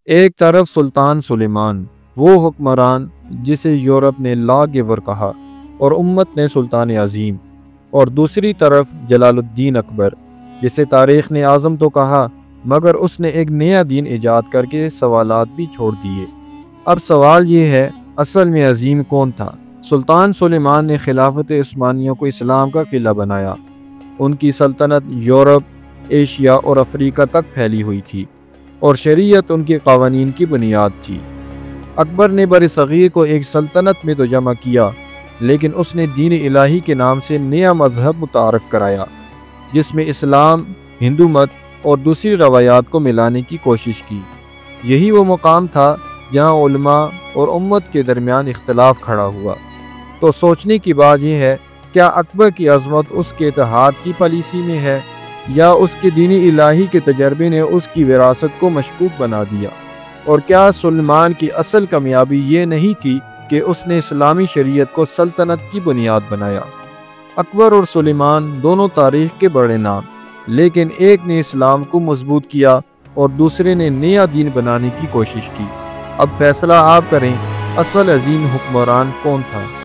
ایک طرف سلطان سلیمان، وہ حکمران جسے یورپ نے لا گیور کہا اور امت نے سلطان عظیم، اور دوسری طرف جلال الدین اکبر، جسے تاریخ نے اعظم تو کہا مگر اس نے ایک نیا دین ایجاد کر کے سوالات بھی چھوڑ دیے۔ اب سوال یہ ہے، اصل میں عظیم کون تھا؟ سلطان سلیمان نے خلافت عثمانیہ کو اسلام کا قلعہ بنایا۔ ان کی سلطنت یورپ، ایشیا اور افریقہ تک پھیلی ہوئی تھی، اور شریعت ان کے قوانین کی بنیاد تھی۔ اکبر نے برصغیر کو ایک سلطنت میں تو جمع کیا، لیکن اس نے دین الہی کے نام سے نیا مذہب متعارف کرایا، جس میں اسلام، ہندو مت اور دوسری روایات کو ملانے کی کوشش کی۔ یہی وہ مقام تھا جہاں علماء اور امت کے درمیان اختلاف کھڑا ہوا۔ تو سوچنے کی بات یہ ہے، کیا اکبر کی عظمت اس کے اتحاد کی پالیسی میں ہے، یا اس کے دین الہی کے تجربے نے اس کی وراثت کو مشکوک بنا دیا؟ اور کیا سلیمان کی اصل کامیابی یہ نہیں تھی کہ اس نے اسلامی شریعت کو سلطنت کی بنیاد بنایا؟ اکبر اور سلیمان دونوں تاریخ کے بڑے نام، لیکن ایک نے اسلام کو مضبوط کیا اور دوسرے نے نیا دین بنانے کی کوشش کی۔ اب فیصلہ آپ کریں، اصل عظیم حکمران کون تھا؟